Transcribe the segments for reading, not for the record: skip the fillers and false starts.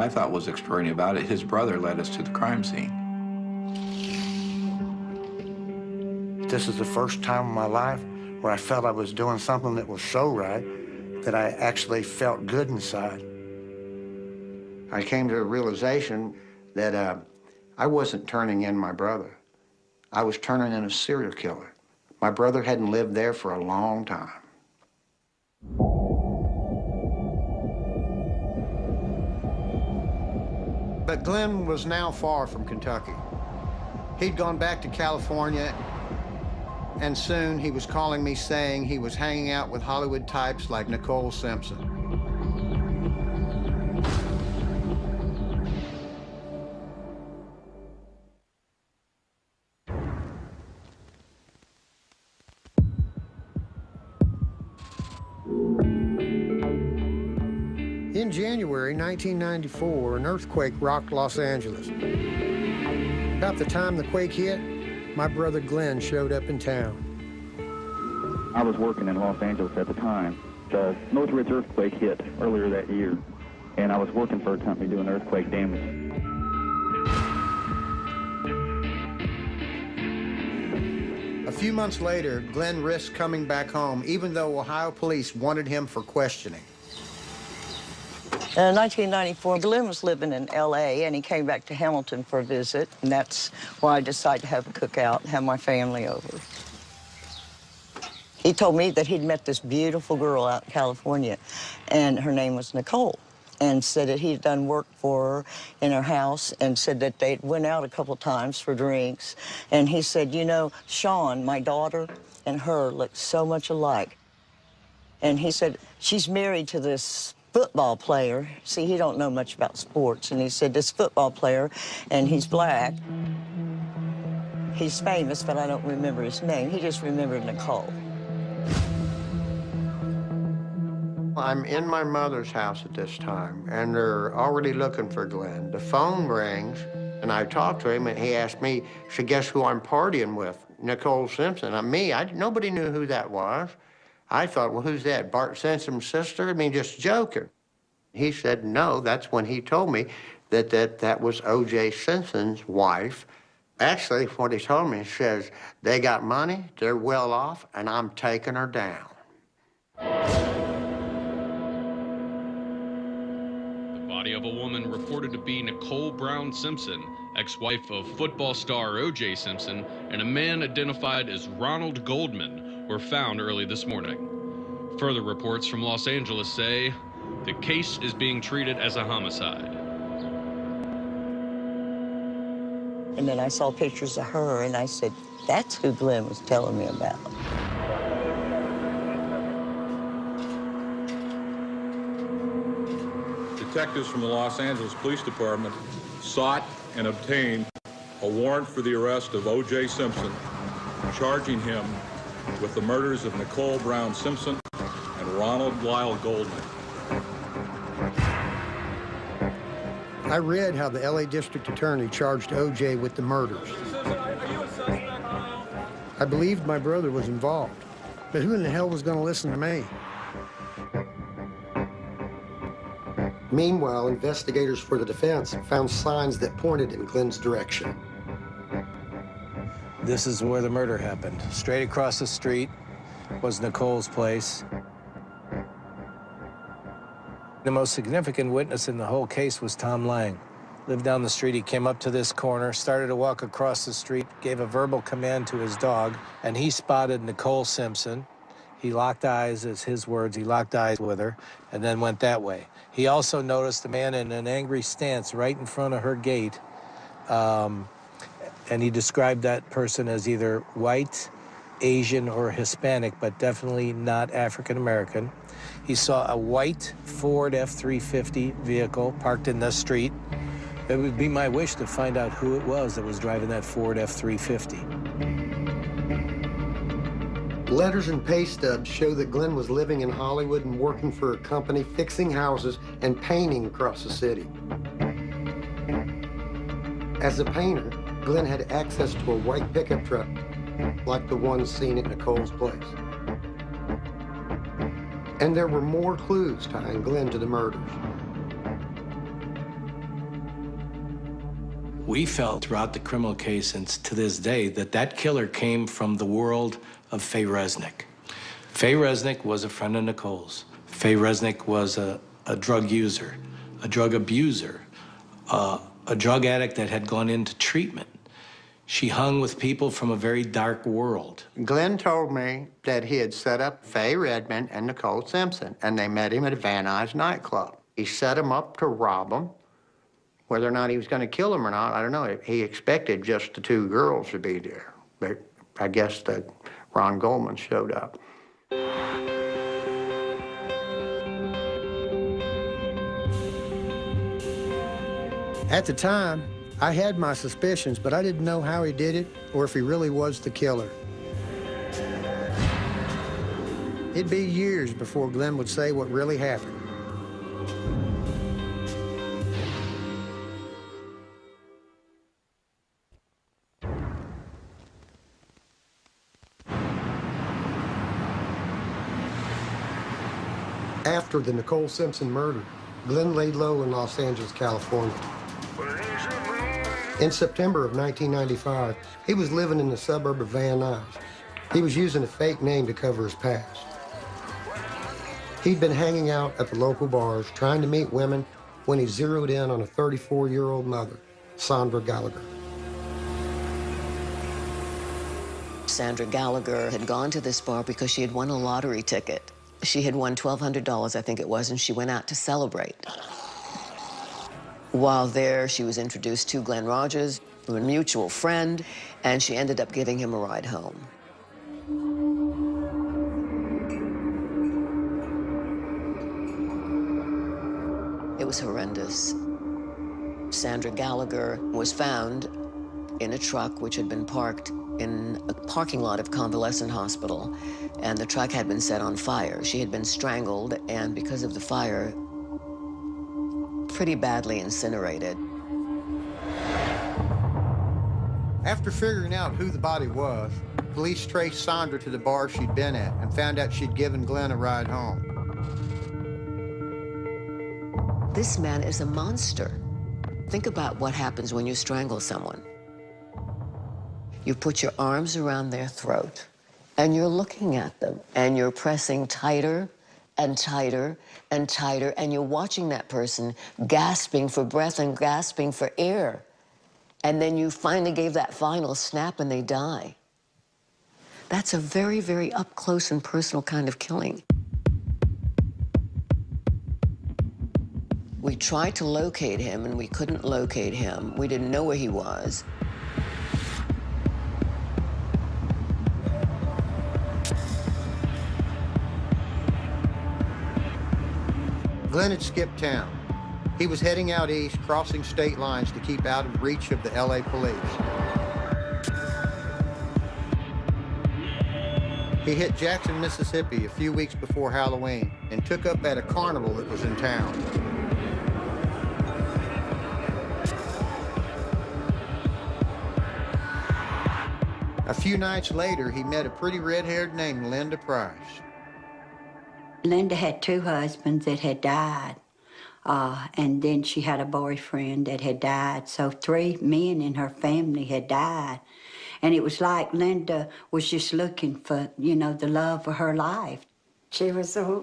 I thought was extraordinary about it, his brother led us to the crime scene. This is the first time in my life where I felt I was doing something that was so right that I actually felt good inside. I came to a realization that I wasn't turning in my brother. I was turning in a serial killer. My brother hadn't lived there for a long time. But Glenn was now far from Kentucky. He'd gone back to California, and soon he was calling me saying he was hanging out with Hollywood types like Nicole Simpson. In January 1994, an earthquake rocked Los Angeles. About the time the quake hit, my brother Glenn showed up in town. I was working in Los Angeles at the time. The Northridge earthquake hit earlier that year, and I was working for a company doing earthquake damage. A few months later, Glenn risked coming back home, even though Ohio police wanted him for questioning. In 1994, Glenn was living in L.A., and he came back to Hamilton for a visit, and that's why I decided to have a cookout and have my family over. He told me that he'd met this beautiful girl out in California, and her name was Nicole, and said that he'd done work for her in her house, and said that they went out a couple times for drinks. And he said, you know, Sean, my daughter, and her look so much alike. And he said, she's married to this football player. See, he don't know much about sports. And he said, this football player, and he's black. He's famous, but I don't remember his name. He just remembered Nicole. I'm in my mother's house at this time, and they're already looking for Glenn. The phone rings, and I talked to him, and he asked me, so guess who I'm partying with? Nicole Simpson. Nobody knew who that was. I thought, well, who's that, Bart Simpson's sister? I mean, just joking. He said, no, that's when he told me that was O.J. Simpson's wife. Actually, what he told me, he says, they got money, they're well off, and I'm taking her down. The body of a woman reported to be Nicole Brown Simpson, ex-wife of football star O.J. Simpson, and a man identified as Ronald Goldman, were found early this morning. Further reports from Los Angeles say the case is being treated as a homicide. And then I saw pictures of her, and I said, that's who Glenn was telling me about. Detectives from the Los Angeles Police Department sought and obtained a warrant for the arrest of O.J. Simpson, charging him with the murders of Nicole Brown Simpson and Ronald Lyle Goldman. I read how the L.A. District Attorney charged O.J. with the murders. I believed my brother was involved, but who in the hell was going to listen to me? Meanwhile, investigators for the defense found signs that pointed in Glenn's direction. This is where the murder happened. Straight across the street was Nicole's place. The most significant witness in the whole case was Tom Lang. Lived down the street, he came up to this corner, started to walk across the street, gave a verbal command to his dog, and he spotted Nicole Simpson. He locked eyes, as his words, he locked eyes with her, and then went that way. He also noticed a man in an angry stance right in front of her gate, and he described that person as either white, Asian, or Hispanic, but definitely not African-American. He saw a white Ford F-350 vehicle parked in the street. It would be my wish to find out who it was that was driving that Ford F-350. Letters and pay stubs show that Glenn was living in Hollywood and working for a company fixing houses and painting across the city. As a painter, Glenn had access to a white pickup truck like the one seen at Nicole's place. And there were more clues tying Glenn to the murders. We felt throughout the criminal case and to this day that that killer came from the world of Faye Resnick. Faye Resnick was a friend of Nicole's. Faye Resnick was a drug user, a drug abuser, a drug addict that had gone into treatment. She hung with people from a very dark world. Glenn told me that he had set up Faye Redmond and Nicole Simpson, and they met him at Van Nuys nightclub. He set them up to rob them. Whether or not he was going to kill them or not, I don't know. He expected just the two girls to be there. But I guess that Ron Goldman showed up. At the time, I had my suspicions, but I didn't know how he did it or if he really was the killer. It'd be years before Glenn would say what really happened. After the Nicole Simpson murder, Glenn laid low in Los Angeles, California. In September of 1995, he was living in the suburb of Van Nuys. He was using a fake name to cover his past. He'd been hanging out at the local bars, trying to meet women, when he zeroed in on a 34-year-old mother, Sandra Gallagher. Sandra Gallagher had gone to this bar because she had won a lottery ticket. She had won $1,200, I think it was, and she went out to celebrate. While there, she was introduced to Glenn Rogers, a mutual friend, and she ended up giving him a ride home. It was horrendous. Sandra Gallagher was found in a truck which had been parked in a parking lot of Convalescent Hospital, and the truck had been set on fire. She had been strangled, and because of the fire, pretty badly incinerated. After figuring out who the body was, police traced Sandra to the bar she'd been at and found out she'd given Glenn a ride home. This man is a monster. Think about what happens when you strangle someone. You put your arms around their throat, and you're looking at them, and you're pressing tighter and tighter and tighter, and you're watching that person gasping for breath and gasping for air. And then you finally gave that final snap and they die. That's a very, very up close and personal kind of killing. We tried to locate him and we couldn't locate him. We didn't know where he was. Glenn had skipped town. He was heading out east, crossing state lines to keep out of reach of the LA police. He hit Jackson, Mississippi a few weeks before Halloween and took up at a carnival that was in town. A few nights later, he met a pretty red-haired named Linda Price. Linda had two husbands that had died, and then she had a boyfriend that had died. So 3 men in her family had died. And it was like Linda was just looking for, you know, the love of her life. She was a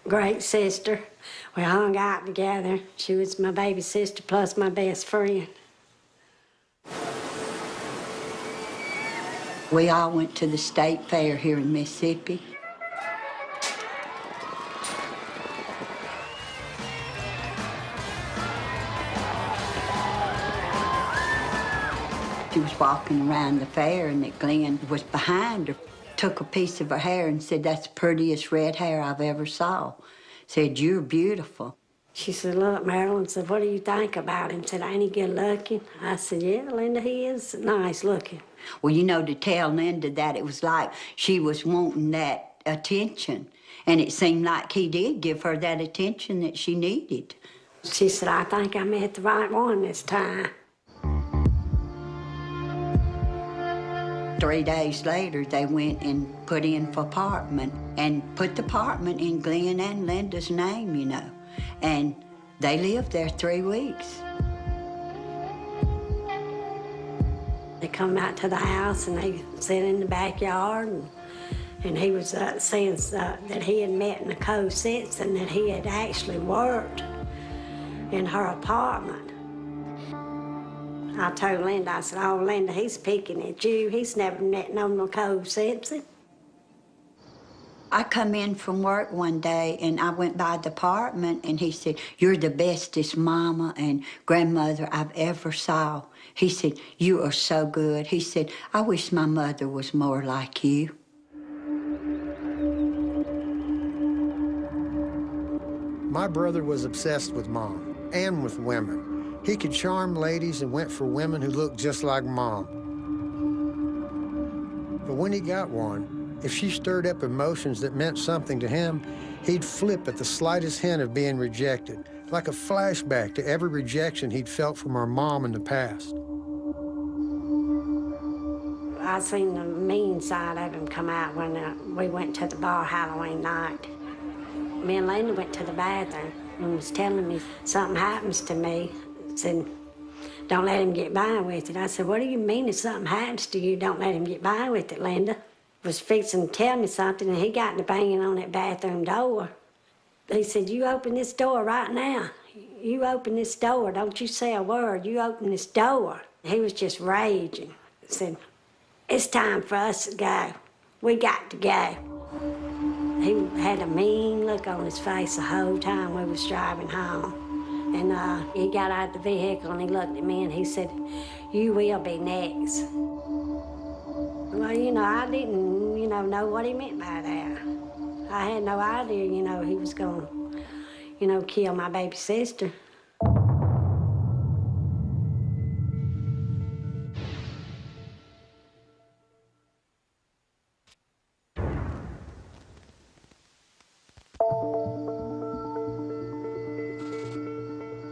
great sister. We hung out together. She was my baby sister plus my best friend. We all went to the state fair here in Mississippi. She was walking around the fair, and that Glenn was behind her, took a piece of her hair and said, "That's the prettiest red hair I've ever saw." Said, "You're beautiful." She said, "Look, Marilyn," said, "what do you think about him?" Said, "Ain't he good looking?" I said, "Yeah, Linda, he is nice looking." Well, you know, to tell Linda that, it was like she was wanting that attention. And it seemed like he did give her that attention that she needed. She said, "I think I met the right one this time." 3 days later, they went and put in for apartment and put the apartment in Glenn and Linda's name, you know. And they lived there 3 weeks. They come out to the house and they sit in the backyard, and he was saying that he had met Nicole Simpson, that he had actually worked in her apartment. I told Linda, I said, "Oh, Linda, he's picking at you. He's never met no Nicole Simpson." I come in from work one day and I went by the apartment and he said, "You're the bestest mama and grandmother I've ever saw." He said, "You are so good." He said, "I wish my mother was more like you." My brother was obsessed with Mom and with women. He could charm ladies and went for women who looked just like Mom. But when he got one, if she stirred up emotions that meant something to him, he'd flip at the slightest hint of being rejected, like a flashback to every rejection he'd felt from our mom in the past. I seen the mean side of him come out when we went to the bar Halloween night. Me and Linda went to the bathroom and was telling me something happens to me. Said, "Don't let him get by with it." I said, "What do you mean if something happens to you, don't let him get by with it, Linda?" Was fixing to tell me something and he got to banging on that bathroom door. He said, "You open this door right now. You open this door. Don't you say a word. You open this door." He was just raging. He said, "It's time for us to go. We got to go." He had a mean look on his face the whole time we was driving home. And he got out of the vehicle and he looked at me and he said, "You will be next." Well, I didn't, know what he meant by that. I had no idea, he was going to, kill my baby sister.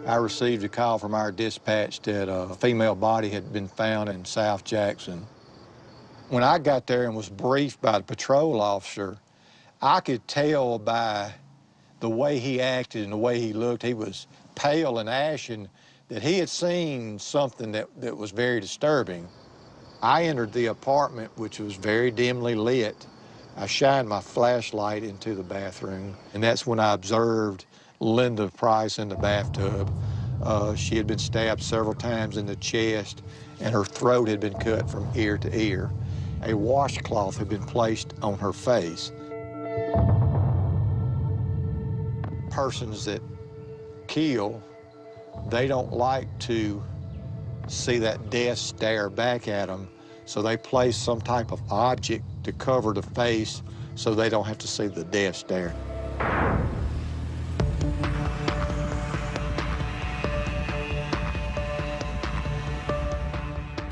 I received a call from our dispatch that a female body had been found in South Jackson. When I got there and was briefed by the patrol officer, I could tell by the way he acted and the way he looked, he was pale and ashen, that he had seen something that was very disturbing. I entered the apartment, which was very dimly lit. I shined my flashlight into the bathroom, and that's when I observed Linda Price in the bathtub. She had been stabbed several times in the chest, and her throat had been cut from ear to ear. A washcloth had been placed on her face. Persons that kill, they don't like to see that death stare back at them, so they place some type of object to cover the face so they don't have to see the death stare.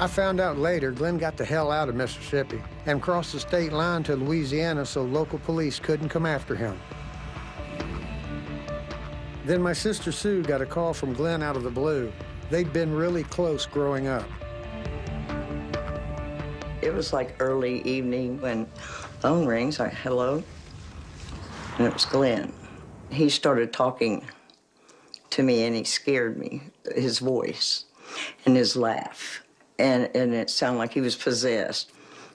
I found out later Glenn got the hell out of Mississippi and crossed the state line to Louisiana so local police couldn't come after him. Then my sister Sue got a call from Glenn out of the blue. They'd been really close growing up. It was like early evening when phone rings, hello, and it was Glenn. He started talking to me and he scared me, his voice and his laugh. And it sounded like he was possessed,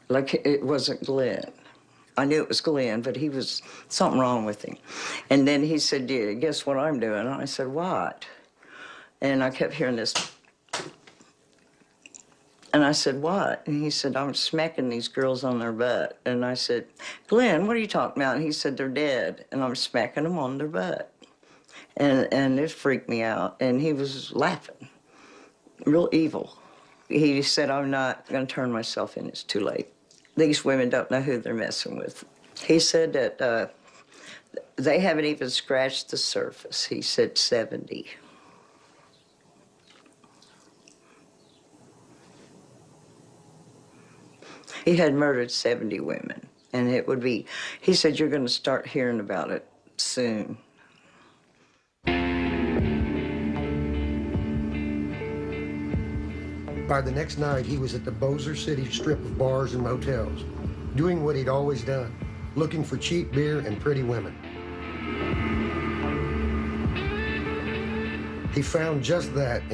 like it wasn't Glenn. I knew it was Glenn, but he was something wrong with him. And then he said, "Yeah, guess what I'm doing?" And I said, "What?" And I kept hearing this. And I said, "What?" And he said, "I'm smacking these girls on their butt." And I said, "Glenn, what are you talking about?" And he said, "They're dead, and I'm smacking them on their butt." And it freaked me out. And he was laughing, real evil. He said, "I'm not going to turn myself in. It's too late. These women don't know who they're messing with." He said that they haven't even scratched the surface. He said 70. He had murdered 70 women, and it would be, he said, "You're going to start hearing about it soon." By the next night, he was at the Bossier City strip of bars and motels, doing what he'd always done, looking for cheap beer and pretty women. He found just that in